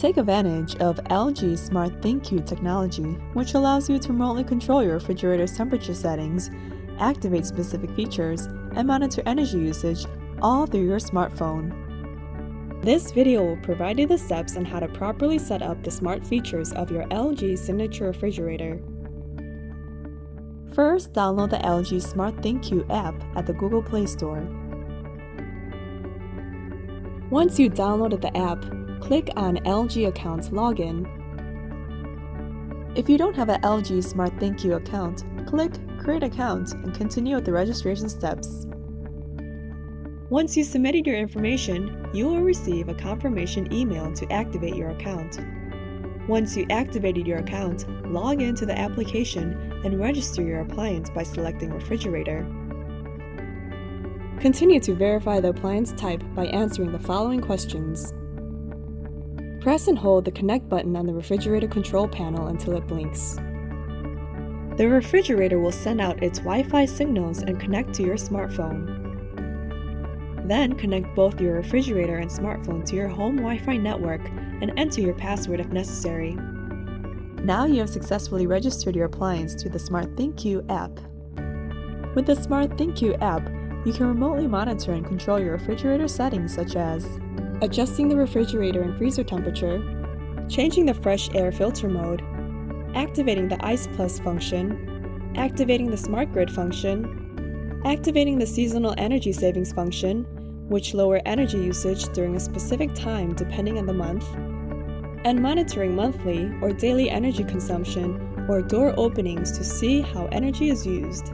Take advantage of LG Smart ThinQ technology, which allows you to remotely control your refrigerator's temperature settings, activate specific features, and monitor energy usage all through your smartphone. This video will provide you the steps on how to properly set up the smart features of your LG Signature refrigerator. First, download the LG Smart ThinQ app at the Google Play Store. Once you downloaded the app, click on LG Account Login. If you don't have an LG Smart ThinQ account, click Create Account and continue with the registration steps. Once you submitted your information, you will receive a confirmation email to activate your account. Once you activated your account, log into the application and register your appliance by selecting Refrigerator. Continue to verify the appliance type by answering the following questions. Press and hold the Connect button on the refrigerator control panel until it blinks. The refrigerator will send out its Wi-Fi signals and connect to your smartphone. Then connect both your refrigerator and smartphone to your home Wi-Fi network and enter your password if necessary. Now you have successfully registered your appliance to the Smart ThinQ app. With the Smart ThinQ app, you can remotely monitor and control your refrigerator settings such as adjusting the refrigerator and freezer temperature, changing the fresh air filter mode, activating the Ice Plus function, activating the Smart Grid function, activating the Seasonal Energy Savings function, which lower energy usage during a specific time depending on the month, and monitoring monthly or daily energy consumption or door openings to see how energy is used.